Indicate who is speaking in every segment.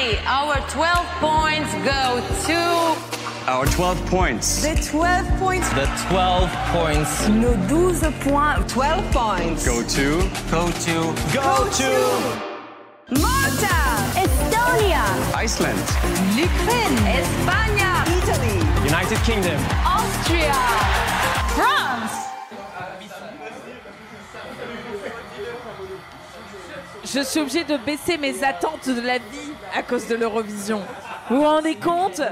Speaker 1: Finally, our 12 points go to...
Speaker 2: Our 12 points.
Speaker 3: The 12 points.
Speaker 4: The 12 points.
Speaker 3: Nos 12 points. 12 points.
Speaker 2: Go to.
Speaker 3: Malta.
Speaker 1: Estonia,
Speaker 2: Iceland.
Speaker 3: L'Ukraine.
Speaker 1: Espagne,
Speaker 3: Italy.
Speaker 4: United Kingdom.
Speaker 1: Austria, France.
Speaker 5: Je suis obligée de baisser mes attentes de la vie à cause de l'Eurovision. Vous vous rendez compte?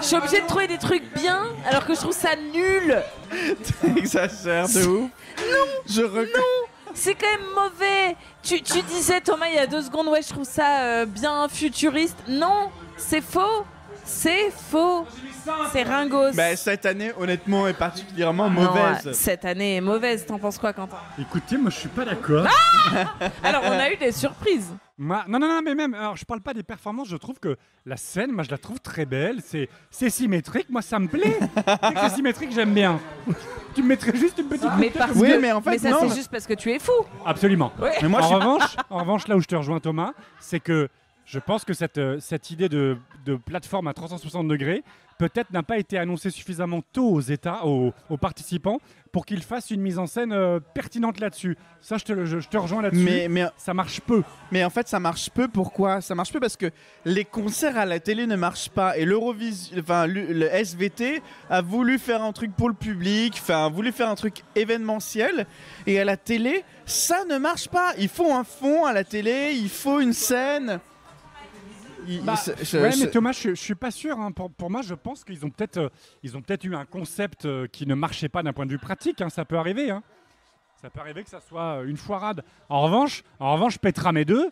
Speaker 5: Je suis obligée de trouver des trucs bien alors que je trouve ça nul.
Speaker 6: T'exagères de ouf.
Speaker 5: Non, c'est quand même mauvais. Tu disais, Thomas, il y a 2 secondes, ouais, je trouve ça bien futuriste. Non, c'est faux. C'est faux. C'est ringos.
Speaker 6: Bah, cette année, honnêtement, est particulièrement
Speaker 5: Non,
Speaker 6: mauvaise.
Speaker 5: cette année est mauvaise. T'en penses quoi, Quentin?
Speaker 7: Écoutez, moi je suis pas d'accord.
Speaker 5: Alors, on a eu des surprises.
Speaker 7: Non, mais même, alors je parle pas des performances, je trouve que la scène, moi je la trouve très belle, c'est symétrique, moi ça me plaît. Dès que c'est symétrique, j'aime bien. Tu me mettrais juste une petite...
Speaker 5: Mais parce
Speaker 6: Oui,
Speaker 5: que,
Speaker 6: mais en fait,
Speaker 5: ça,
Speaker 6: non,
Speaker 5: c'est
Speaker 6: mais-
Speaker 5: juste parce que tu es fou.
Speaker 7: Absolument.
Speaker 5: Ouais.
Speaker 6: Mais moi, je suis
Speaker 7: En revanche, là où je te rejoins Thomas, c'est que je pense que cette idée de plateforme à 360 degrés peut-être n'a pas été annoncée suffisamment tôt aux participants pour qu'ils fassent une mise en scène pertinente là-dessus. Ça, je te rejoins là-dessus.
Speaker 6: Mais
Speaker 7: Ça marche peu.
Speaker 6: en fait, ça marche peu. Pourquoi? Ça marche peu parce que les concerts à la télé ne marchent pas. Et l'Eurovision, enfin, le SVT a voulu faire un truc pour le public, a voulu faire un truc événementiel. Et à la télé, ça ne marche pas. Il faut un fond à la télé, il faut une scène.
Speaker 7: Mais Thomas, je suis pas sûr. Hein. Pour moi, je pense qu'ils ont peut-être eu un concept qui ne marchait pas d'un point de vue pratique. Hein. Ça peut arriver. Hein. Ça peut arriver que ça soit une foirade. En revanche, Petra Mede,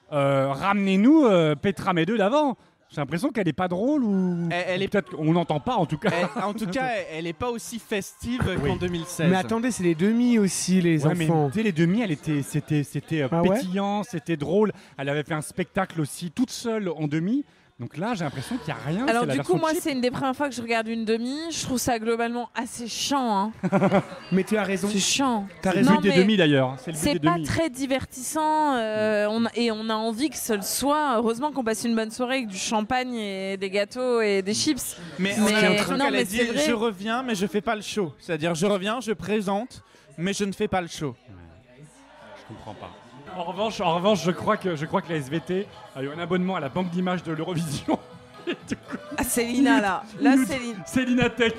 Speaker 7: ramenez-nous Petra Mede d'avant. J'ai l'impression qu'elle est pas drôle ou
Speaker 6: Elle est-
Speaker 7: peut-être qu'on n'entend pas en tout cas.
Speaker 6: En tout cas, elle n'est pas aussi festive qu'en 2016.
Speaker 8: Mais attendez, c'est les demi aussi, les
Speaker 7: Ouais, mais
Speaker 8: enfants.
Speaker 7: dès les demi, c'était
Speaker 8: Ah ouais
Speaker 7: pétillant, c'était drôle. Elle avait fait un spectacle aussi toute seule en demi. Donc là, j'ai l'impression qu'il n'y a rien.
Speaker 5: Alors
Speaker 7: c'est la
Speaker 5: du
Speaker 7: version
Speaker 5: coup, moi,
Speaker 7: cheap.
Speaker 5: c'est une des premières fois que je regarde une demi. Je trouve ça globalement assez chiant. Hein.
Speaker 8: Mais tu as raison.
Speaker 5: C'est chiant.
Speaker 8: T'as
Speaker 7: C'est le
Speaker 5: Non,
Speaker 7: but des
Speaker 5: mais
Speaker 7: demi d'ailleurs. C'est le but
Speaker 5: C'est
Speaker 7: des
Speaker 5: pas
Speaker 7: demi.
Speaker 5: très divertissant et on a envie que ce le soit. Heureusement qu'on passe une bonne soirée avec du champagne et des gâteaux et des chips.
Speaker 6: Mais
Speaker 5: Mais-
Speaker 6: on a l'impression
Speaker 5: non,
Speaker 6: qu'elle a
Speaker 5: mais
Speaker 6: dit
Speaker 5: c'est vrai.
Speaker 6: je reviens, mais je fais pas le show. C'est-à-dire, je reviens, je présente, mais je ne fais pas le show.
Speaker 7: Je comprends pas. En revanche, je crois que la SVT a eu un abonnement à la banque d'images de l'Eurovision. Et du coup,
Speaker 5: Ah, Célina là. Là,
Speaker 7: nous-
Speaker 5: Céline.
Speaker 7: Célina Tech.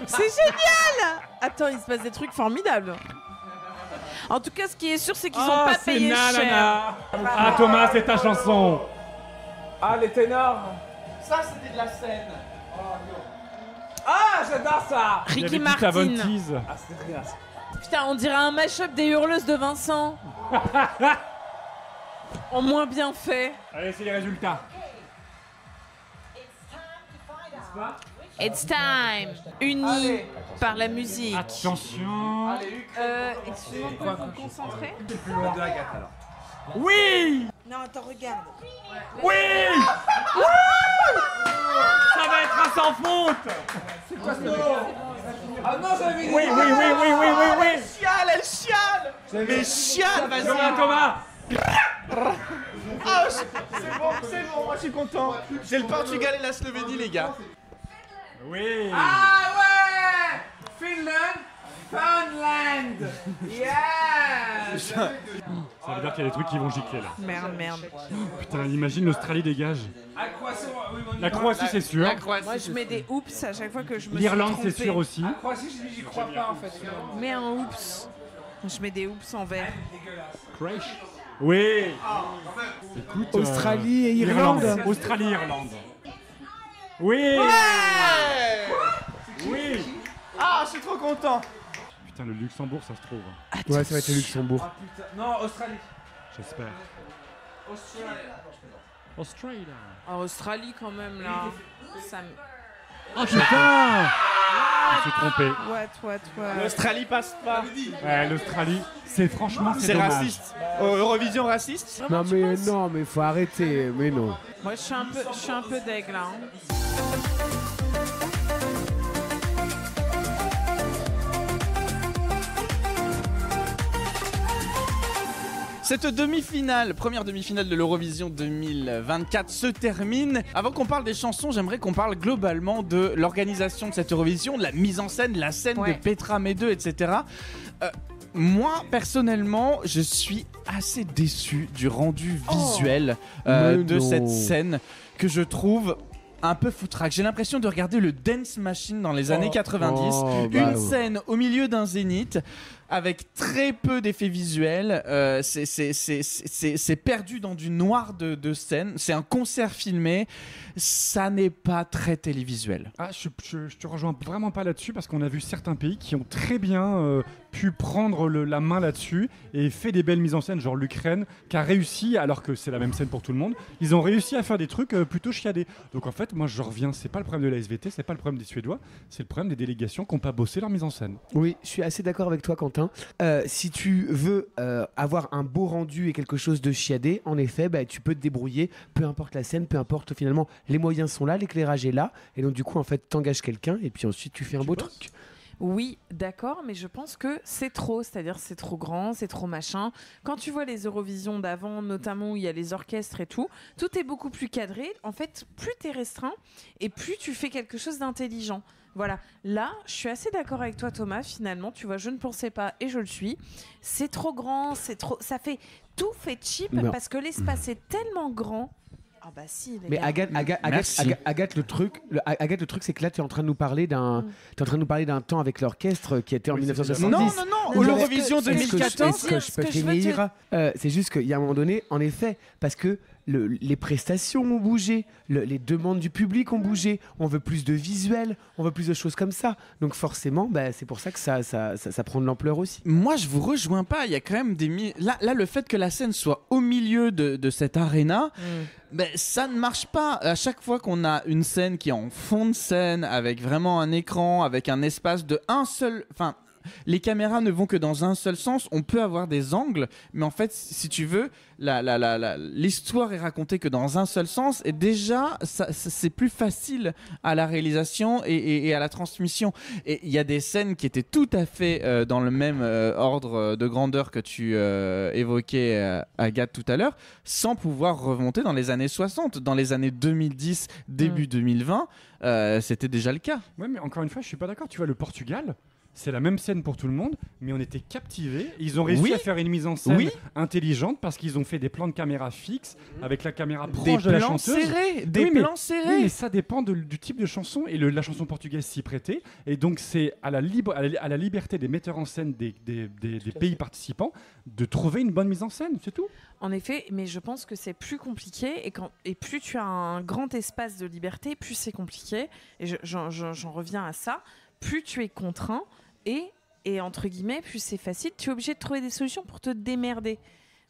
Speaker 5: C'est génial. Attends, il se passe des trucs formidables. En tout cas, ce qui est sûr, c'est qu'ils ont pas
Speaker 7: c'est
Speaker 5: payé cher.
Speaker 7: nanana. Ah Thomas, c'est ta chanson.
Speaker 4: Ah, les ténors.
Speaker 6: Ça, c'était de la scène.
Speaker 4: Ah, j'adore ça.
Speaker 7: Il y
Speaker 5: Ricky
Speaker 7: avait Dita
Speaker 5: Martin.
Speaker 7: Von Teese.
Speaker 4: Ah, c'était bien ça.
Speaker 5: Putain, on dirait un mash-up des hurleuses de Vincent. En moins bien fait.
Speaker 7: Allez, c'est les résultats.
Speaker 5: It's time. Unis par la musique.
Speaker 7: Attention.
Speaker 5: Excuse-moi, faut vous concentrer.
Speaker 7: Oui.
Speaker 3: Non, attends, regarde.
Speaker 7: Oui. Ça va être un sans faute.
Speaker 4: Ah non, j'avais
Speaker 7: Oui.
Speaker 6: Chiale, elle chiale. Mais chiale, vas-y.
Speaker 7: Thomas.
Speaker 6: Ah, c'est bon, moi je suis content. J'ai le Portugal et la Slovénie, les gars.
Speaker 7: Oui.
Speaker 4: Ah ouais. Finland. Funland. Yes.
Speaker 7: Ça veut dire qu'il y a des trucs qui vont gicler là.
Speaker 5: Merde.
Speaker 7: Putain, imagine l'Australie dégage. La Croatie, c'est sûr.
Speaker 5: Moi, je mets des oups à chaque fois que je me suis
Speaker 7: L'Irlande, c'est
Speaker 5: trompée.
Speaker 7: sûr aussi.
Speaker 4: Croatie, j'y crois pas en fait.
Speaker 5: Mets un oups. Je mets des oups en vert.
Speaker 7: Crash. Oui. Écoute,
Speaker 8: Australie et Irlande.
Speaker 7: Australie-Irlande. Oui. Oui.
Speaker 6: Ah, je suis trop content.
Speaker 7: Putain, le Luxembourg, ça se trouve.
Speaker 8: Ouais, ça va être le Luxembourg.
Speaker 4: Non, Australie.
Speaker 7: J'espère. Australie.
Speaker 5: En Australie, quand même, là. Ça me...
Speaker 7: Oh putain. Je me suis trompé.
Speaker 5: What.
Speaker 6: L'Australie passe pas.
Speaker 7: Ouais, l'Australie, c'est franchement, c'est
Speaker 6: C'est
Speaker 7: dommage.
Speaker 6: raciste. Eurovision raciste.
Speaker 8: Non, mais faut arrêter. Mais non.
Speaker 5: Moi, je suis un peu deg, là. Hein.
Speaker 6: Cette demi-finale, première demi-finale de l'Eurovision 2024 se termine. Avant qu'on parle des chansons, j'aimerais qu'on parle globalement de l'organisation de cette Eurovision, de la mise en scène, la scène de Petra Mede, etc. Moi, personnellement, je suis assez déçu du rendu visuel de cette scène que je trouve un peu foutraque. J'ai l'impression de regarder le Dance Machine dans les années 90. Une scène au milieu d'un zénith avec très peu d'effets visuels. C'est perdu dans du noir de scène. C'est un concert filmé. Ça n'est pas très télévisuel.
Speaker 7: Ah, je te rejoins vraiment pas là-dessus parce qu'on a vu certains pays qui ont très bien pu prendre la main là-dessus et fait des belles mises en scène, genre l'Ukraine qui a réussi, alors que c'est la même scène pour tout le monde, ils ont réussi à faire des trucs plutôt chiadés. Donc en fait, moi je reviens, c'est pas le problème de la SVT, c'est pas le problème des Suédois, c'est le problème des délégations qui n'ont pas bossé leur mise en scène.
Speaker 8: Oui, je suis assez d'accord avec toi, Quentin. Si tu veux avoir un beau rendu et quelque chose de chiadé, en effet, tu peux te débrouiller, peu importe la scène, peu importe finalement, les moyens sont là, l'éclairage est là, et donc du coup, en fait, t'engages quelqu'un et puis ensuite tu fais un beau truc.
Speaker 5: Oui, d'accord, mais je pense que c'est trop, c'est-à-dire c'est trop grand, c'est trop machin. Quand tu vois les Eurovisions d'avant, notamment où il y a les orchestres et tout est beaucoup plus cadré. En fait, plus t'es restreint et plus tu fais quelque chose d'intelligent. Voilà, là, je suis assez d'accord avec toi, Thomas, finalement, tu vois, je ne pensais pas et je le suis. C'est trop grand, tout fait cheap parce que l'espace est tellement grand. Ah bah si, les
Speaker 8: mais
Speaker 5: gars.
Speaker 8: Agathe, le truc, c'est que là, tu es en train de nous parler d'un temps avec l'orchestre qui était en 1970.
Speaker 6: Non, l'Eurovision 2014.
Speaker 8: Est-ce que je peux finir c'est juste qu'il y a un moment donné, en effet, parce que les prestations ont bougé, les demandes du public ont bougé, on veut plus de visuels, on veut plus de choses comme ça. Donc forcément, c'est pour ça que ça prend de l'ampleur aussi.
Speaker 6: Moi, je vous rejoins pas. Il y a quand même là, le fait que la scène soit au milieu de cette aréna, ça ne marche pas. À chaque fois qu'on a une scène qui est en fond de scène, avec vraiment un écran, avec un espace de un seul... Enfin, les caméras ne vont que dans un seul sens. On peut avoir des angles, mais en fait, si tu veux, l'histoire est racontée que dans un seul sens. Et déjà, c'est plus facile à la réalisation et à la transmission. Et il y a des scènes qui étaient tout à fait dans le même ordre de grandeur que tu évoquais, Agathe, tout à l'heure, sans pouvoir remonter dans les années 60. Dans les années 2010, début 2020, c'était déjà le cas.
Speaker 7: Ouais, mais encore une fois, je suis pas d'accord. Tu vois, le Portugal... C'est la même scène pour tout le monde, mais on était captivés. Ils ont réussi à faire une mise en scène intelligente parce qu'ils ont fait des plans de caméra fixes avec la caméra proche de la chanteuse.
Speaker 6: Des plans serrés.
Speaker 7: Oui, mais ça dépend du type de chanson et la chanson portugaise s'y prêtait. Et donc c'est à la liberté des metteurs en scène des pays participants de trouver une bonne mise en scène, c'est tout.
Speaker 5: En effet, mais je pense que c'est plus compliqué et plus tu as un grand espace de liberté, plus c'est compliqué. Et j'en reviens à ça. Plus tu es contraint et entre guillemets, plus c'est facile. Tu es obligé de trouver des solutions pour te démerder.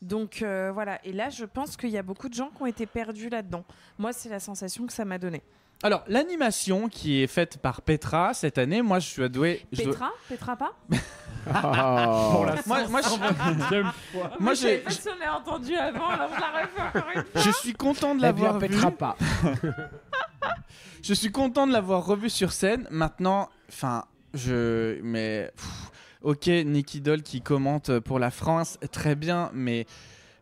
Speaker 5: Donc voilà. Et là, je pense qu'il y a beaucoup de gens qui ont été perdus là-dedans. Moi, c'est la sensation que ça m'a donné.
Speaker 6: Alors, l'animation qui est faite par Petra cette année, moi je suis adoué.
Speaker 5: Petra pas
Speaker 7: Pour la
Speaker 6: moi,
Speaker 5: j'ai personne l'a entendu avant, alors je la refais encore une fois.
Speaker 6: Je suis content de l'avoir vu.
Speaker 8: Petra pas.
Speaker 6: Je suis content de l'avoir revu sur scène. Maintenant, ok, Nicky Doll qui commente pour la France, très bien, mais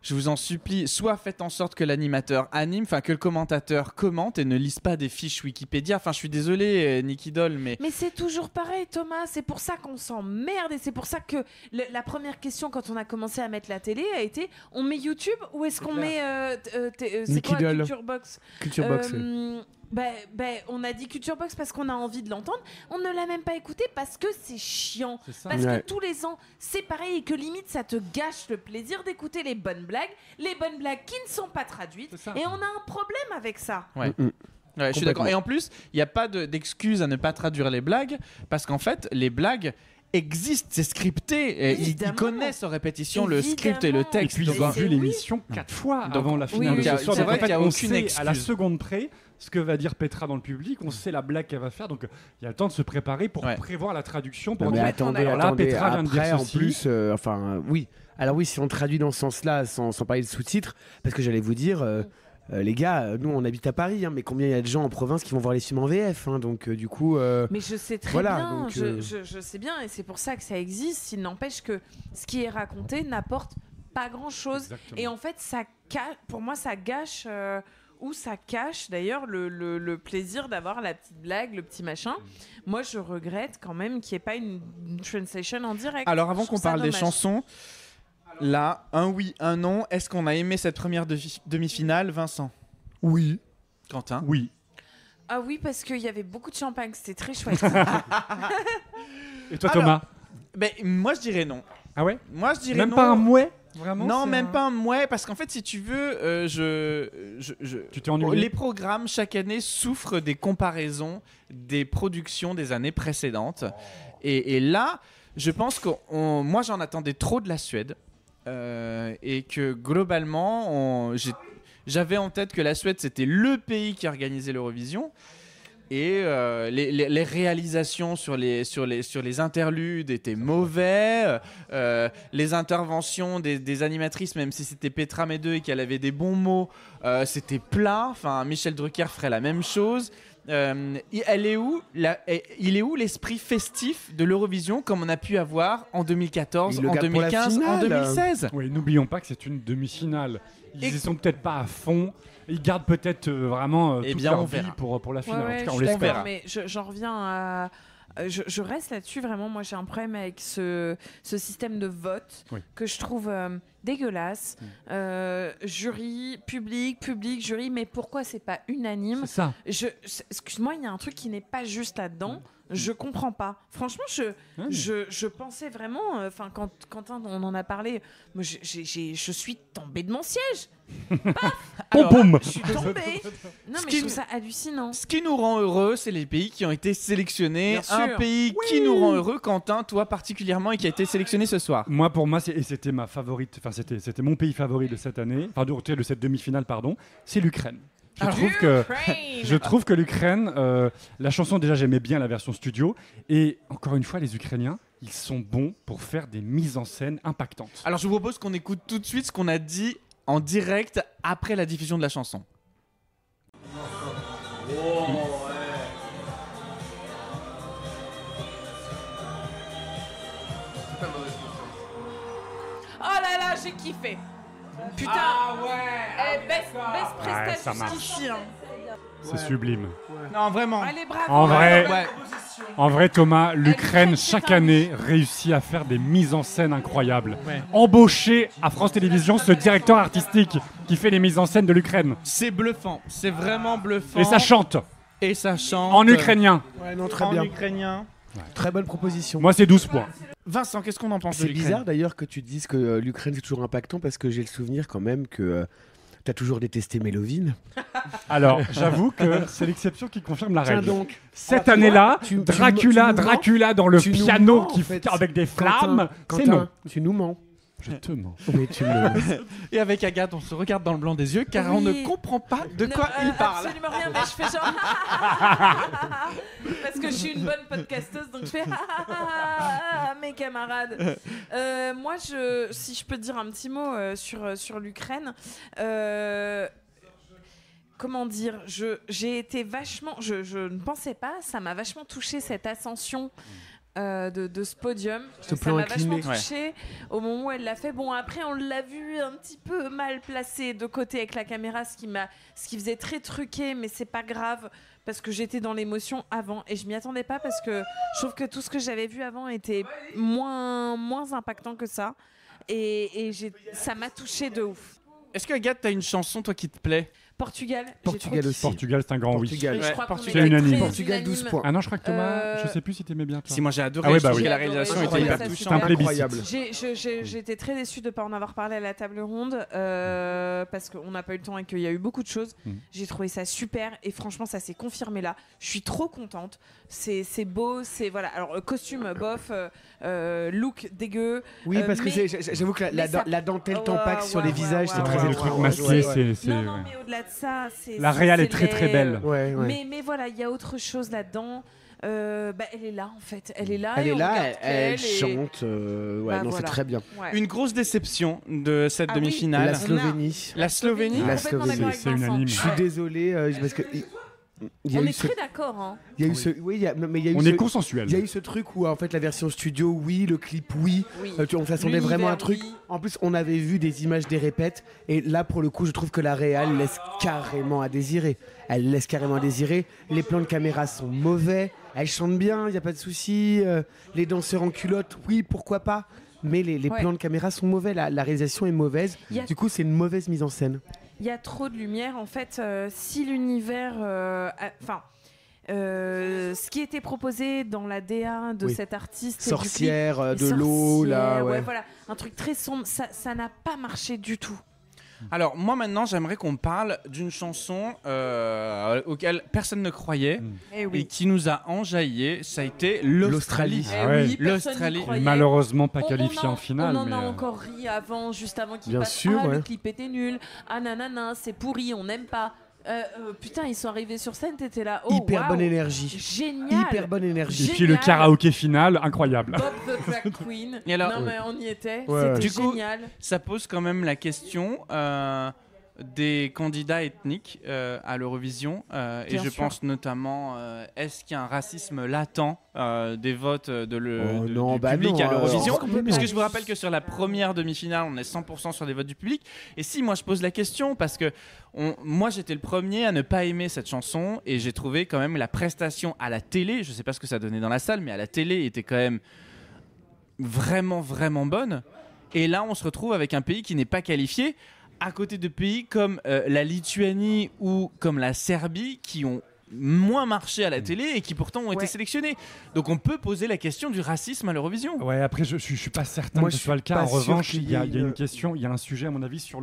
Speaker 6: je vous en supplie, soit faites en sorte que l'animateur anime, que le commentateur commente et ne lise pas des fiches Wikipédia. Enfin, je suis désolé, Nicky Doll, mais...
Speaker 5: Mais c'est toujours pareil, Thomas. C'est pour ça qu'on s'emmerde et c'est pour ça que la première question quand on a commencé à mettre la télé a été on met YouTube ou est-ce qu'on met... c'est quoi, Culture Box
Speaker 8: oui.
Speaker 5: On a dit Culture Box parce qu'on a envie de l'entendre. On ne l'a même pas écouté parce que c'est chiant. Parce que tous les ans, c'est pareil et que limite, ça te gâche le plaisir d'écouter les bonnes blagues qui ne sont pas traduites. Et on a un problème avec ça.
Speaker 6: Ouais. Ouais, je suis d'accord. Et en plus, il n'y a pas d'excuse à ne pas traduire les blagues parce qu'en fait, les blagues existent, c'est scripté. Ils connaissent en répétition le script et le texte.
Speaker 7: Et puis ils ont vu l'émission 4 fois avant la finale de ce soir.
Speaker 6: C'est vrai qu'il n'y a aucune
Speaker 7: excuse. À la seconde près, ce que va dire Petra dans le public, on sait la blague qu'elle va faire, donc il y a le temps de se préparer pour prévoir la traduction. Pour
Speaker 8: attendez,
Speaker 7: Petra vient de dire
Speaker 8: après, en
Speaker 7: ceci.
Speaker 8: plus, oui. Alors oui, si on traduit dans ce sens-là, sans parler de sous-titres, parce que j'allais vous dire... les gars, nous on habite à Paris, mais combien il y a de gens en province qui vont voir les films en VF, donc du coup.
Speaker 5: Mais je sais très bien, je sais bien, et c'est pour ça que ça existe. Il n'empêche que ce qui est raconté n'apporte pas grand-chose.
Speaker 7: Exactement.
Speaker 5: Et en fait, pour moi, ça gâche ou ça cache d'ailleurs le plaisir d'avoir la petite blague, le petit machin. Moi, je regrette quand même qu'il n'y ait pas une translation en direct.
Speaker 6: Alors avant
Speaker 5: Je
Speaker 6: qu'on
Speaker 5: trouve ça
Speaker 6: parle des
Speaker 5: dommage.
Speaker 6: chansons, là, un oui, un non. Est-ce qu'on a aimé cette première demi-finale, Vincent?
Speaker 8: Oui.
Speaker 6: Quentin?
Speaker 7: Oui.
Speaker 5: Ah oui, parce qu'il y avait beaucoup de champagne, c'était très chouette.
Speaker 7: Et toi,
Speaker 6: Alors,
Speaker 7: Thomas?
Speaker 6: Ben, moi, je dirais non.
Speaker 7: Ah ouais?
Speaker 6: Moi, je dirais
Speaker 7: Même
Speaker 6: non.
Speaker 7: pas un mouet? Vraiment?
Speaker 6: Non,
Speaker 7: c'est
Speaker 6: même
Speaker 7: un-
Speaker 6: pas un mouet, parce qu'en fait, si tu veux,
Speaker 7: Tu t'es ennuyé?
Speaker 6: les programmes, chaque année, souffrent des comparaisons des productions des années précédentes. Et là, je pense que moi, j'en attendais trop de la Suède. Et que globalement, j'avais en tête que la Suède, c'était le pays qui organisait l'Eurovision. Et les réalisations sur les interludes étaient mauvais. Les interventions des animatrices, même si c'était Petra Mede et qu'elle avait des bons mots, c'était plat. Enfin, Michel Drucker ferait la même chose. Il est où l'esprit festif de l'Eurovision comme on a pu avoir en 2014,
Speaker 8: Il le
Speaker 6: en
Speaker 8: garde pour la
Speaker 6: 2015, en
Speaker 8: finale.
Speaker 6: 2016?
Speaker 7: Oui, n'oublions pas que c'est une demi-finale. Ils y sont peut-être pas à fond. Ils gardent peut-être vraiment
Speaker 6: Eh
Speaker 7: toute
Speaker 6: bien,
Speaker 7: leur
Speaker 6: on
Speaker 7: vie
Speaker 6: verra.
Speaker 7: pour la finale.
Speaker 5: Ouais,
Speaker 7: en tout cas,
Speaker 5: je
Speaker 7: on
Speaker 5: suis
Speaker 7: l'espère.
Speaker 5: d'accord, mais j'en reviens à. Je reste là-dessus, vraiment. Moi, j'ai un problème avec ce système de vote
Speaker 7: Oui.
Speaker 5: que je trouve dégueulasse. Jury, public, jury, mais pourquoi c'est pas unanime?
Speaker 7: C'est ça.
Speaker 5: Excuse-moi, il y a un truc qui n'est pas juste là-dedans. Je comprends pas. Franchement, je pensais vraiment. Enfin, quand Quentin on en a parlé, moi, je suis tombée de mon siège.
Speaker 7: Boum, boum.
Speaker 5: Je suis tombée. Non,
Speaker 6: Ce
Speaker 5: mais
Speaker 6: qui-
Speaker 5: je trouve ça hallucinant.
Speaker 6: Ce qui nous rend heureux, c'est les pays qui ont été sélectionnés.
Speaker 5: Bien
Speaker 6: Un
Speaker 5: sûr.
Speaker 6: pays qui nous rend heureux, Quentin, toi particulièrement, et qui a été sélectionné ce soir.
Speaker 7: Moi, pour moi, c'était ma favorite. Enfin, c'était mon pays favori de cette année. Enfin, de cette demi-finale, pardon. C'est l'Ukraine. Je trouve que l'Ukraine, la chanson déjà j'aimais bien la version studio et encore une fois les Ukrainiens, ils sont bons pour faire des mises en scène impactantes.
Speaker 6: Alors je vous propose qu'on écoute tout de suite ce qu'on a dit en direct après la diffusion de la chanson.
Speaker 5: Oh là là, j'ai kiffé. Putain.
Speaker 4: Ah ouais.
Speaker 5: Eh, best
Speaker 7: ça
Speaker 5: prestation
Speaker 7: marche.
Speaker 5: jusqu'ici. Hein.
Speaker 7: C'est sublime.
Speaker 6: Non, vraiment.
Speaker 5: Allez, bravo.
Speaker 7: En vrai,
Speaker 6: Ouais.
Speaker 7: en vrai Thomas, l'Ukraine
Speaker 5: fait
Speaker 7: chaque
Speaker 5: un
Speaker 7: année réussit à faire des mises en scène incroyables.
Speaker 6: Ouais.
Speaker 7: Embaucher à France Télévisions ce directeur artistique qui fait les mises en scène de l'Ukraine.
Speaker 6: C'est bluffant. C'est vraiment bluffant.
Speaker 7: Et ça chante
Speaker 6: Et ça chante.
Speaker 7: en ukrainien.
Speaker 8: Ouais, non, très
Speaker 6: En
Speaker 8: bien.
Speaker 6: ukrainien.
Speaker 8: Très bonne proposition.
Speaker 7: Moi c'est 12 points.
Speaker 6: Vincent, qu'est-ce qu'on en pense de
Speaker 8: C'est
Speaker 6: l'Ukraine?
Speaker 8: bizarre d'ailleurs que tu dises que l'Ukraine c'est toujours impactant parce que j'ai le souvenir quand même que t'as toujours détesté Mélovine.
Speaker 7: Alors j'avoue que c'est l'exception qui confirme la
Speaker 8: Tiens
Speaker 7: règle.
Speaker 8: donc.
Speaker 7: Cette
Speaker 8: tu
Speaker 7: année-là,
Speaker 8: vois, tu nous
Speaker 7: Dracula dans le
Speaker 8: Tu nous
Speaker 7: piano
Speaker 8: mens, en
Speaker 7: qui
Speaker 8: fait.
Speaker 7: avec des
Speaker 8: Quentin,
Speaker 7: flammes, c'est
Speaker 8: Quentin,
Speaker 7: non.
Speaker 8: Tu nous mens.
Speaker 7: Je te mens.
Speaker 8: Oui, tu me
Speaker 6: Et avec Agathe, on se regarde dans le blanc des yeux car on
Speaker 5: Oui.
Speaker 6: ne comprend pas de
Speaker 5: Non,
Speaker 6: quoi il parle.
Speaker 5: Absolument rien, mais je fais genre. Parce que je suis une bonne podcasteuse, donc je fais. Mes camarades. Moi, si je peux dire un petit mot sur l'Ukraine. Comment dire, j'ai été vachement. Je ne pensais pas, ça m'a vachement touché cette ascension. De ce podium,
Speaker 8: Ce
Speaker 5: ça
Speaker 8: plan
Speaker 5: m'a
Speaker 8: incliné.
Speaker 5: vachement touché au moment où elle l'a fait. Bon, après on l'a vu un petit peu mal placé de côté avec la caméra, ce qui faisait très truqué, mais c'est pas grave parce que j'étais dans l'émotion avant et je m'y attendais pas parce que je trouve que tout ce que j'avais vu avant était moins impactant que ça et ça m'a touché de ouf.
Speaker 6: Est-ce que Agathe, t'as une chanson toi qui te plaît?
Speaker 5: Portugal, j'ai
Speaker 8: Portugal
Speaker 5: trop
Speaker 8: aussi.
Speaker 5: kiffé.
Speaker 7: Portugal, c'est un grand
Speaker 8: Portugal.
Speaker 5: Et je
Speaker 6: Ouais,
Speaker 5: crois qu'on
Speaker 6: Portugal.
Speaker 5: était
Speaker 7: C'est unanime.
Speaker 5: très
Speaker 8: Portugal, 12
Speaker 5: unanime.
Speaker 8: points.
Speaker 7: Ah non, je crois que Thomas,
Speaker 5: Euh,
Speaker 7: je sais plus si t'aimais bien toi.
Speaker 6: Si, moi j'ai adoré.
Speaker 7: Ah oui,
Speaker 6: je
Speaker 7: bah
Speaker 6: trouve
Speaker 7: oui.
Speaker 6: que la réalisation
Speaker 5: J'ai
Speaker 6: était
Speaker 5: adoré,
Speaker 6: hyper
Speaker 5: ça,
Speaker 6: touchante.
Speaker 7: c'est un plébiscite.
Speaker 8: Incroyable.
Speaker 5: J'ai été très déçue de ne pas en avoir parlé à la table ronde parce qu'on n'a pas eu le temps et qu'il y a eu beaucoup de choses. J'ai trouvé ça super et franchement ça s'est confirmé là. Je suis trop contente. C'est beau, c'est voilà. Alors costume bof, look dégueu.
Speaker 8: Oui, parce que
Speaker 5: mais-
Speaker 8: j'avoue que
Speaker 5: mais ça-
Speaker 8: la dentelle
Speaker 5: Ouais,
Speaker 8: tampax sur
Speaker 5: ouais,
Speaker 8: les
Speaker 5: ouais,
Speaker 8: visages,
Speaker 5: ouais,
Speaker 8: c'est
Speaker 5: ouais,
Speaker 8: très
Speaker 5: ouais,
Speaker 7: le
Speaker 8: étrange.
Speaker 7: truc
Speaker 5: ouais,
Speaker 7: masqué,
Speaker 8: Ouais.
Speaker 7: c'est.
Speaker 5: Non, non,
Speaker 7: ouais.
Speaker 5: mais au-delà de ça, c'est
Speaker 7: La
Speaker 5: c'est-
Speaker 7: réal
Speaker 5: c'est
Speaker 7: est très très
Speaker 5: les-
Speaker 7: belle.
Speaker 8: Ouais, ouais.
Speaker 5: Mais voilà, il y a autre chose là-dedans. Elle est là en fait. Elle est là.
Speaker 8: Elle
Speaker 5: et
Speaker 8: est
Speaker 5: on
Speaker 8: là,
Speaker 5: regarde
Speaker 8: elle
Speaker 5: qu'elle et-
Speaker 8: chante. Ouais,
Speaker 5: Bah,
Speaker 8: non, c'est
Speaker 5: voilà.
Speaker 8: très bien.
Speaker 5: Ouais.
Speaker 6: Une grosse déception de cette
Speaker 5: Ah oui.
Speaker 6: demi-finale.
Speaker 8: La Slovénie.
Speaker 6: La Slovénie.
Speaker 8: La
Speaker 5: Complètement
Speaker 8: Slovénie.
Speaker 5: d'accord avec
Speaker 7: C'est
Speaker 5: Vincent.
Speaker 7: unanime.
Speaker 8: Je suis désolé parce que Il y a
Speaker 5: On
Speaker 8: eu
Speaker 5: est
Speaker 8: ce-
Speaker 5: très d'accord. Hein.
Speaker 8: il y a eu ce, oui, il y a- non, mais il y a eu
Speaker 7: On
Speaker 8: ce-
Speaker 7: est consensuel.
Speaker 8: Il y a eu ce truc où en fait la version studio, oui, le clip, oui,
Speaker 5: Oui.
Speaker 8: on s'attendait vraiment à un truc.
Speaker 5: L'univers, oui.
Speaker 8: En plus, on avait vu des images des répètes, et là pour le coup, je trouve que la réal laisse carrément à désirer. Elle laisse carrément à désirer. Les plans de caméra sont mauvais. Elle chante bien, il y a pas de souci. Les danseurs en culotte, oui, pourquoi pas. Mais les
Speaker 5: Ouais.
Speaker 8: plans de caméra sont mauvais. La réalisation est mauvaise.
Speaker 5: Il y a-
Speaker 8: Du coup, c'est une mauvaise mise en scène.
Speaker 5: Il y a trop de lumière. En fait, si l'univers. Enfin. Ce qui était proposé dans la DA de
Speaker 8: Oui.
Speaker 5: cet artiste,
Speaker 8: Sorcière,
Speaker 5: et du clip,
Speaker 8: de l'eau, là,
Speaker 5: sorcière,
Speaker 8: ouais.
Speaker 5: voilà, un truc très sombre, ça n'a pas marché du tout.
Speaker 6: Alors moi maintenant j'aimerais qu'on parle d'une chanson auquel personne ne croyait
Speaker 5: Eh
Speaker 6: et qui nous a enjaillé, ça a été l'Australie.
Speaker 5: Eh
Speaker 7: Ah ouais.
Speaker 5: oui, personne
Speaker 6: L'Australie.
Speaker 5: n'y croyait.
Speaker 7: Malheureusement pas
Speaker 5: On-
Speaker 7: qualifié
Speaker 5: on
Speaker 7: en finale.
Speaker 5: On en
Speaker 7: mais,
Speaker 5: a encore ri avant, juste avant qu'il
Speaker 8: Bien
Speaker 5: passe.
Speaker 8: sûr,
Speaker 5: Ah,
Speaker 8: ouais.
Speaker 5: le clip était nul. Ah nanana, c'est pourri, on n'aime pas. Putain, ils sont arrivés sur scène, t'étais là. Oh,
Speaker 8: Hyper
Speaker 5: waouh,
Speaker 8: bonne énergie.
Speaker 5: Génial.
Speaker 8: Hyper bonne énergie.
Speaker 7: Et puis le
Speaker 5: génial.
Speaker 7: karaoké final, incroyable.
Speaker 5: Bob the Drag Queen.
Speaker 6: Et alors-
Speaker 5: non mais on y était.
Speaker 8: Ouais.
Speaker 5: C'était
Speaker 6: Du coup,
Speaker 5: génial.
Speaker 6: Ça pose quand même la question des candidats ethniques à l'Eurovision et
Speaker 5: Bien
Speaker 6: je
Speaker 5: sûr.
Speaker 6: pense notamment est-ce qu'il y a un racisme latent des votes
Speaker 8: Oh non,
Speaker 6: du
Speaker 8: bah
Speaker 6: public
Speaker 8: non,
Speaker 6: à l'Eurovision
Speaker 8: complètement.
Speaker 6: puisque je vous rappelle que sur la première demi-finale on est 100% sur des votes du public et si moi je pose la question parce que moi j'étais le premier à ne pas aimer cette chanson et j'ai trouvé quand même la prestation à la télé, je sais pas ce que ça donnait dans la salle mais à la télé était quand même vraiment bonne et là on se retrouve avec un pays qui n'est pas qualifié à côté de pays comme la Lituanie ou comme la Serbie qui ont moins marché à la télé et qui pourtant ont été
Speaker 5: Ouais.
Speaker 6: sélectionnés. Donc on peut poser la question du racisme à l'Eurovision.
Speaker 7: Ouais, après, je suis pas certain
Speaker 8: Moi,
Speaker 7: que ce
Speaker 8: je
Speaker 7: soit le
Speaker 8: suis
Speaker 7: cas.
Speaker 8: pas
Speaker 7: En
Speaker 8: sûr
Speaker 7: revanche,
Speaker 8: qu'il
Speaker 7: il
Speaker 8: y
Speaker 7: y a
Speaker 8: ait
Speaker 7: une
Speaker 8: une-
Speaker 7: question, il y a un sujet, à mon avis, sur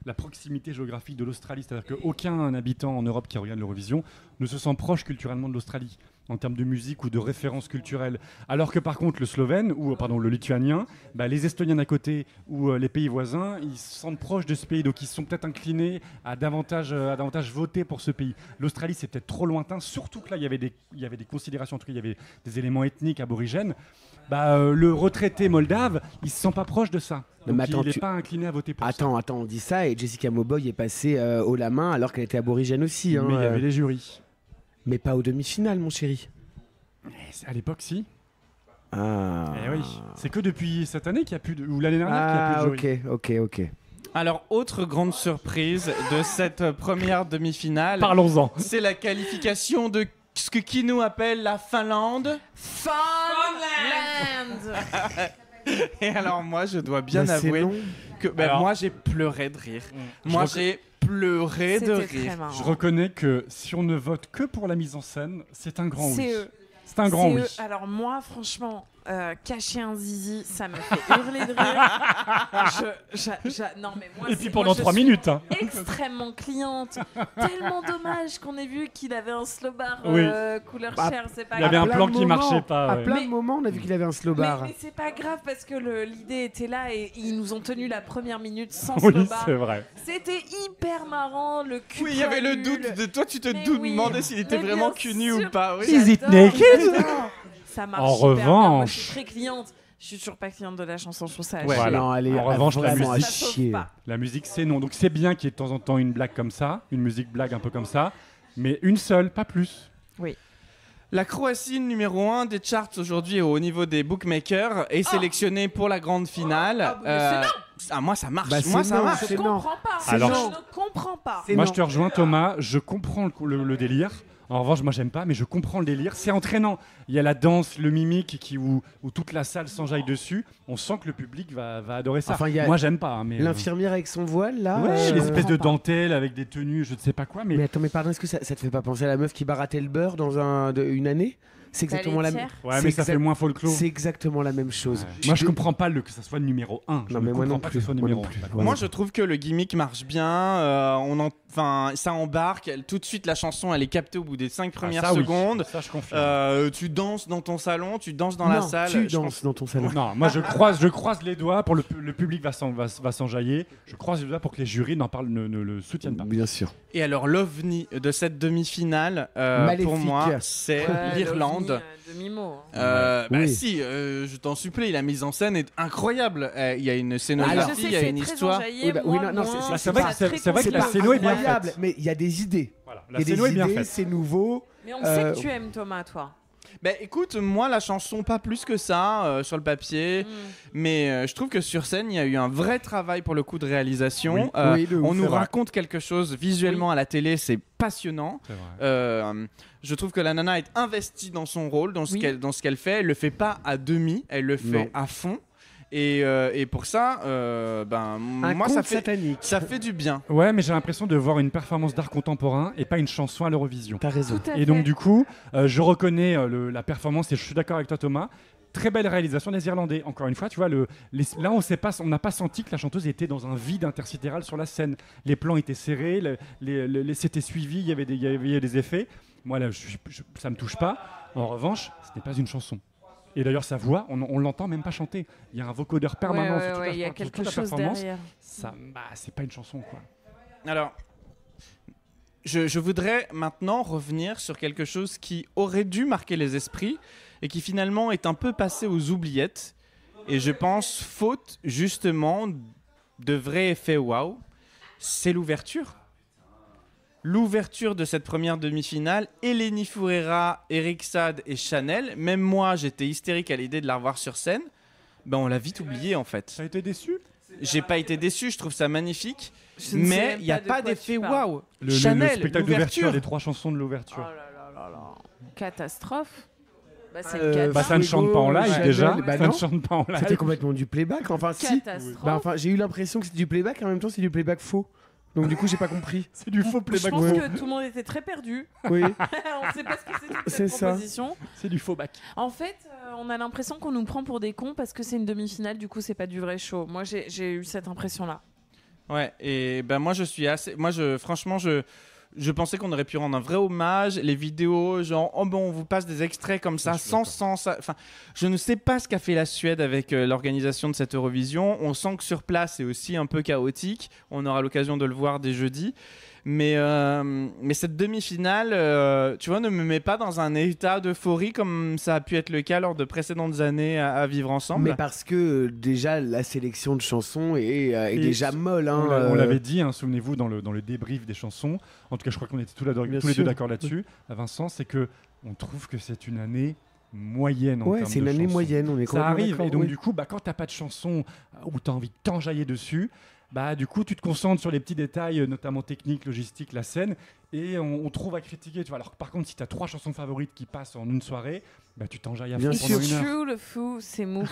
Speaker 7: la proximité géographique de l'Australie. C'est-à-dire qu'aucun habitant en Europe qui regarde l'Eurovision ne se sent proche culturellement de l'Australie, en termes de musique ou de références culturelles. Alors que par contre, le Slovène, ou pardon, le Lituanien, bah, les Estoniens d'à côté ou les pays voisins, ils se sentent proches de ce pays. Donc ils sont peut-être inclinés à davantage voter pour ce pays. L'Australie, c'est peut-être trop lointain, surtout que là, il y avait des considérations, en tout cas, il y avait des éléments ethniques aborigènes. Bah, le retraité moldave, il se sent pas proche de ça.
Speaker 8: Non,
Speaker 7: Donc
Speaker 8: mais attends,
Speaker 7: il n'est
Speaker 8: tu-
Speaker 7: pas incliné à voter pour ça.
Speaker 8: Attends, on dit ça et Jessica Mauboy est passée haut la main alors qu'elle était aborigène aussi. Hein,
Speaker 7: Mais il y avait les jurys.
Speaker 8: mais pas aux demi-finales, mon chéri.
Speaker 7: À l'époque, si.
Speaker 8: Ah,
Speaker 7: Eh oui. C'est que depuis cette année qu'il y a plus de... ou l'année dernière qu'il n'y a plus de jury.
Speaker 8: ok.
Speaker 6: Alors autre grande surprise de cette première demi-finale,
Speaker 7: Parlons-en.
Speaker 6: c'est la qualification de ce que Kino appelle la Finlande.
Speaker 5: Funland.
Speaker 6: Et alors moi je dois bien
Speaker 8: Bah, c'est
Speaker 6: avouer
Speaker 8: long.
Speaker 6: que
Speaker 7: Alors-
Speaker 6: moi j'ai pleuré de rire.
Speaker 7: Je
Speaker 6: Moi
Speaker 7: reconna-
Speaker 6: j'ai pleuré de
Speaker 5: C'était
Speaker 6: rire.
Speaker 5: très marrant.
Speaker 7: Je reconnais que si on ne vote que pour la mise en scène, c'est un grand
Speaker 5: C'est
Speaker 7: oui.
Speaker 5: eux.
Speaker 7: C'est un grand
Speaker 5: C'est
Speaker 7: oui.
Speaker 5: eux. Alors moi, franchement, cacher un zizi, ça me fait hurler de rire. Non mais moi.
Speaker 7: Et
Speaker 5: c'est-
Speaker 7: puis
Speaker 5: moi,
Speaker 7: pendant
Speaker 5: je
Speaker 7: 3
Speaker 5: suis
Speaker 7: minutes. Hein.
Speaker 5: Extrêmement cliente. Tellement dommage qu'on ait vu qu'il avait un slow bar
Speaker 7: Oui.
Speaker 5: couleur
Speaker 8: Bah,
Speaker 5: chair. C'est pas
Speaker 7: il y avait
Speaker 5: grave.
Speaker 7: un plan qui marchait pas,
Speaker 8: À
Speaker 7: ouais.
Speaker 8: plein
Speaker 5: Mais-
Speaker 8: de moments, on a vu qu'il avait un slow bar.
Speaker 5: Mais c'est pas grave parce que l'idée était là et ils nous ont tenu la première minute sans
Speaker 7: Oui,
Speaker 5: slow bar.
Speaker 7: c'est vrai.
Speaker 5: C'était hyper marrant, le cul.
Speaker 6: Oui, il y avait le
Speaker 5: poilu,
Speaker 6: doute de toi, tu te
Speaker 5: Mais oui.
Speaker 6: demandais s'il était
Speaker 5: Mais
Speaker 6: vraiment
Speaker 5: bien
Speaker 6: cul nu ou
Speaker 5: sûr.
Speaker 6: pas. Oui.
Speaker 7: Is it
Speaker 5: J'adore,
Speaker 7: naked
Speaker 5: j'adore. Ça marche
Speaker 7: En
Speaker 5: super bien. Moi, je
Speaker 7: revanche-
Speaker 5: suis très cliente. Je suis toujours pas cliente de la chanson, je trouve ça à
Speaker 6: Ouais.
Speaker 5: chier.
Speaker 7: Voilà.
Speaker 8: Non, elle est
Speaker 7: En revanche, la
Speaker 8: vraiment à
Speaker 7: musique-
Speaker 5: Ça sauve
Speaker 8: chier.
Speaker 5: pas.
Speaker 7: La musique, c'est non. Donc c'est bien qu'il y ait de temps en temps une blague comme ça, une musique blague un peu comme ça, mais une seule, pas plus.
Speaker 6: La Croatie, numéro 1 des charts aujourd'hui au niveau des bookmakers, est sélectionnée pour la grande finale.
Speaker 5: Ah, mais
Speaker 6: Moi, ça marche.
Speaker 8: Bah,
Speaker 6: moi,
Speaker 8: c'est
Speaker 6: ça
Speaker 8: non,
Speaker 6: marche.
Speaker 5: Je
Speaker 8: c'est non.
Speaker 5: comprends pas.
Speaker 8: C'est
Speaker 7: Alors-
Speaker 5: je
Speaker 8: non.
Speaker 5: ne comprends pas.
Speaker 8: C'est
Speaker 7: Moi,
Speaker 8: non.
Speaker 7: je te rejoins, Thomas. Je comprends le délire. En revanche, moi, j'aime pas, mais je comprends le délire. C'est entraînant. Il y a la danse, le mimique où toute la salle s'enjaille dessus. On sent que le public va adorer ça.
Speaker 8: Enfin, il y a
Speaker 7: Moi, j'aime pas. Hein, mais
Speaker 8: L'infirmière avec son voile, là.
Speaker 7: ouais,
Speaker 8: je
Speaker 7: l'espèce de
Speaker 8: comprends pas.
Speaker 7: dentelle avec des tenues, je ne sais pas quoi.
Speaker 8: Mais attends, mais pardon, est-ce que ça te fait pas penser à la meuf qui barattait le beurre dans une année? C'est exactement la même.
Speaker 5: laitière.
Speaker 7: Ouais, mais ça fait moins folklore.
Speaker 8: C'est exactement la même chose.
Speaker 7: Moi, je comprends pas que ça soit numéro 1. Je
Speaker 8: Non,
Speaker 7: ne
Speaker 8: mais moi
Speaker 7: comprends
Speaker 8: non
Speaker 7: pas
Speaker 8: plus,
Speaker 7: que ce soit
Speaker 8: moi
Speaker 7: numéro
Speaker 8: non
Speaker 7: 1.
Speaker 8: plus.
Speaker 7: D'accord.
Speaker 8: Ouais.
Speaker 6: Moi, je trouve que le gimmick marche bien. Enfin, ça embarque. Tout de suite, la chanson, elle est captée au bout des 5 premières
Speaker 7: ça, oui.
Speaker 6: secondes.
Speaker 7: Ça, je confirme.
Speaker 6: Tu danses dans ton salon, tu danses dans la
Speaker 8: Non,
Speaker 6: salle.
Speaker 8: tu
Speaker 6: Je pense-
Speaker 8: danses dans ton salon.
Speaker 7: Non, moi je croise les doigts pour le public va s'enjailler. Je croise les doigts pour que les jurys ne le soutiennent pas.
Speaker 8: Bien sûr.
Speaker 6: Et alors, l'ovni de cette demi-finale,
Speaker 8: Maléfique.
Speaker 6: pour moi, c'est
Speaker 5: Ouais,
Speaker 6: l'Irlande.
Speaker 5: l'ovni, demi-mot.
Speaker 6: Bah
Speaker 8: Oui.
Speaker 6: si, je t'en supplie, la mise en scène est incroyable. Il y a une
Speaker 5: Alors,
Speaker 6: scénographie,
Speaker 5: je sais
Speaker 6: il
Speaker 5: que
Speaker 6: y a
Speaker 5: c'est
Speaker 6: une
Speaker 5: très
Speaker 6: histoire.
Speaker 5: enjaillé,
Speaker 8: Oui, bah,
Speaker 5: moi,
Speaker 8: oui, non,
Speaker 5: moins.
Speaker 8: c'est-
Speaker 7: Bah, c'est vrai que
Speaker 5: très
Speaker 7: c'est vrai que
Speaker 8: C'est
Speaker 7: la
Speaker 8: pas
Speaker 7: scéno est bien
Speaker 8: incroyable,
Speaker 7: faite.
Speaker 8: mais il y a des idées.
Speaker 7: Voilà. La
Speaker 8: Il y a
Speaker 7: scéno est
Speaker 8: des
Speaker 7: bien
Speaker 8: idées,
Speaker 7: faite.
Speaker 8: c'est nouveau.
Speaker 5: Mais on sait que tu aimes Thomas, toi.
Speaker 6: Bah écoute, moi la chanson pas plus que ça sur le papier, mais je trouve que sur scène il y a eu un vrai travail pour le coup de réalisation.
Speaker 8: Oui, de ouf,
Speaker 6: on
Speaker 8: c'est
Speaker 6: nous
Speaker 8: vrai.
Speaker 6: raconte quelque chose visuellement à la télé, c'est passionnant.
Speaker 7: C'est vrai.
Speaker 6: Je trouve que la nana est investie dans son rôle, dans ce qu'elle fait. Elle le fait pas à demi, elle le fait
Speaker 8: Non.
Speaker 6: à fond. Et pour ça,
Speaker 8: Un
Speaker 6: moi
Speaker 8: conte
Speaker 6: ça fait du bien.
Speaker 7: Ouais, mais j'ai l'impression de voir une performance d'art contemporain et pas une chanson à l'Eurovision.
Speaker 8: T'as raison.
Speaker 5: Tout à
Speaker 7: Et
Speaker 5: fait.
Speaker 7: donc du coup, je reconnais la performance et je suis d'accord avec toi Thomas. Très belle réalisation des Irlandais. Encore une fois, tu vois, là on n'a pas senti que la chanteuse était dans un vide intersidéral sur la scène. Les plans étaient serrés, c'était suivi, il y avait des effets. Moi là, ça me touche pas. En revanche, ce n'est pas une chanson. Et d'ailleurs, sa voix, on l'entend même pas chanter. Il y a un vocodeur permanent sur toute
Speaker 5: il y a
Speaker 7: sur toute
Speaker 5: quelque
Speaker 7: la
Speaker 5: chose
Speaker 7: performance.
Speaker 5: derrière.
Speaker 7: Ça, c'est pas une chanson quoi.
Speaker 6: Alors, je voudrais maintenant revenir sur quelque chose qui aurait dû marquer les esprits et qui finalement est un peu passé aux oubliettes. Et je pense, faute justement de vrais effets waouh, c'est l'ouverture. L'ouverture de cette première demi-finale, Eleni Foureira, Eric Sade et Chanel. Même moi, j'étais hystérique à l'idée de la revoir sur scène. Ben, on l'a vite oublié en fait.
Speaker 7: T'as été déçu?
Speaker 6: J'ai pas été déçu, je trouve ça magnifique.
Speaker 5: Je ne sais
Speaker 6: Mais
Speaker 5: même
Speaker 6: il n'y a
Speaker 5: pas de
Speaker 6: pas
Speaker 5: quoi
Speaker 6: d'effet
Speaker 5: tu parles.
Speaker 6: waouh.
Speaker 7: Le
Speaker 6: Chanel,
Speaker 7: spectacle d'ouverture,
Speaker 6: l'ouverture.
Speaker 7: les 3 chansons de
Speaker 5: Oh
Speaker 7: l'ouverture.
Speaker 5: là là là là. Catastrophe. Bah, c'est
Speaker 8: Euh,
Speaker 5: une
Speaker 7: Bah ça ne
Speaker 8: Fuego,
Speaker 7: chante pas en live
Speaker 8: Chanel,
Speaker 7: déjà.
Speaker 8: bah
Speaker 7: Ça ne
Speaker 8: non.
Speaker 7: chante pas en live.
Speaker 8: C'était complètement du playback. Enfin, si.
Speaker 5: catastrophe.
Speaker 8: Bah, enfin, j'ai eu l'impression que c'était du playback et en même temps c'est du playback faux. Donc du coup, j'ai pas compris.
Speaker 7: C'est du faux
Speaker 5: Je
Speaker 7: playback.
Speaker 5: pense
Speaker 8: Ouais.
Speaker 5: que tout le monde était très perdu.
Speaker 8: Oui.
Speaker 5: On sait pas ce que c'est toute
Speaker 8: C'est
Speaker 5: cette
Speaker 8: ça.
Speaker 5: proposition.
Speaker 7: C'est du faux bac.
Speaker 5: En fait, on a l'impression qu'on nous prend pour des cons parce que c'est une demi-finale, du coup c'est pas du vrai show. Moi j'ai eu cette impression-là.
Speaker 6: Ouais, et ben moi je suis assez. Franchement, je pensais qu'on aurait pu rendre un vrai hommage. Les vidéos, genre, oh bon, on vous passe des extraits comme ça,
Speaker 7: Je suis
Speaker 6: sans
Speaker 7: d'accord.
Speaker 6: sens. Enfin, je ne sais pas ce qu'a fait la Suède avec l'organisation de cette Eurovision. On sent que sur place, c'est aussi un peu chaotique. On aura l'occasion de le voir dès jeudi. Mais cette demi-finale, tu vois, ne me met pas dans un état d'euphorie comme ça a pu être le cas lors de précédentes années à vivre ensemble.
Speaker 8: Mais parce que déjà la sélection de chansons est
Speaker 7: Et
Speaker 8: déjà molle. Hein,
Speaker 7: On l'avait dit, hein, souvenez-vous, dans le débrief des chansons. En tout cas, je crois qu'on était tous les
Speaker 8: Bien
Speaker 7: deux
Speaker 8: sûr.
Speaker 7: d'accord là-dessus. À Vincent, c'est que on trouve que c'est une année moyenne. En
Speaker 8: Ouais,
Speaker 7: termes
Speaker 8: c'est une
Speaker 7: de
Speaker 8: année
Speaker 7: chansons.
Speaker 8: moyenne. On est
Speaker 7: Ça
Speaker 8: complètement
Speaker 7: arrive,
Speaker 8: d'accord,
Speaker 7: et donc
Speaker 8: oui.
Speaker 7: du coup, quand t'as pas de chanson où t'as envie de t'enjailler dessus, du coup, tu te concentres sur les petits détails, notamment techniques, logistiques, la scène, et on trouve à critiquer. Tu vois. Alors que par contre, si t'as 3 chansons favorites qui passent en une soirée, tu t'enjailles à fond
Speaker 8: Bien
Speaker 7: pendant
Speaker 8: sûr.
Speaker 7: une heure.
Speaker 5: True, le fou, c'est mou.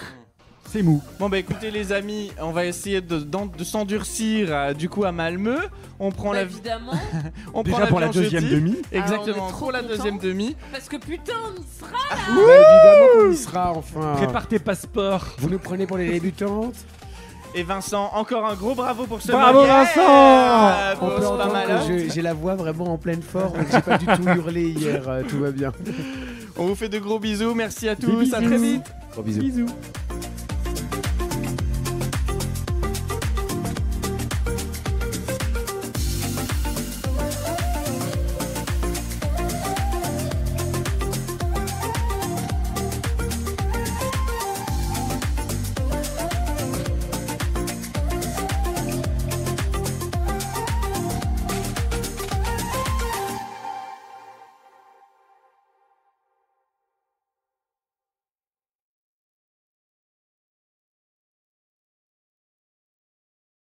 Speaker 7: C'est mou.
Speaker 6: Bon bah écoutez les amis, on va essayer de s'endurcir du coup à Malmö. On prend
Speaker 5: Bah,
Speaker 6: la
Speaker 5: évidemment,
Speaker 6: on prend
Speaker 7: Déjà pour la
Speaker 6: l'avion
Speaker 7: deuxième
Speaker 6: jeudi.
Speaker 7: demi.
Speaker 6: Exactement,
Speaker 5: on est trop
Speaker 6: pour la
Speaker 5: contents.
Speaker 6: deuxième demi.
Speaker 5: parce que putain on y sera.
Speaker 8: Bah, évidemment qu'on y sera enfin.
Speaker 7: Prépare tes passeports.
Speaker 8: Vous nous prenez pour les débutantes.
Speaker 6: Et Vincent, encore un gros bravo pour ce
Speaker 7: Bravo,
Speaker 6: moment.
Speaker 7: Vincent.
Speaker 8: On
Speaker 6: Bon,
Speaker 8: peut
Speaker 6: c'est pas
Speaker 8: entendre
Speaker 6: mal,
Speaker 8: que
Speaker 6: hein.
Speaker 8: j'ai la voix vraiment en pleine forme. J'ai pas du tout hurlé hier. Tout va bien.
Speaker 6: On vous fait de gros bisous, merci à tous,
Speaker 7: Des
Speaker 6: à très
Speaker 7: bisous.
Speaker 6: vite.
Speaker 8: Gros bisous.
Speaker 7: Bisous.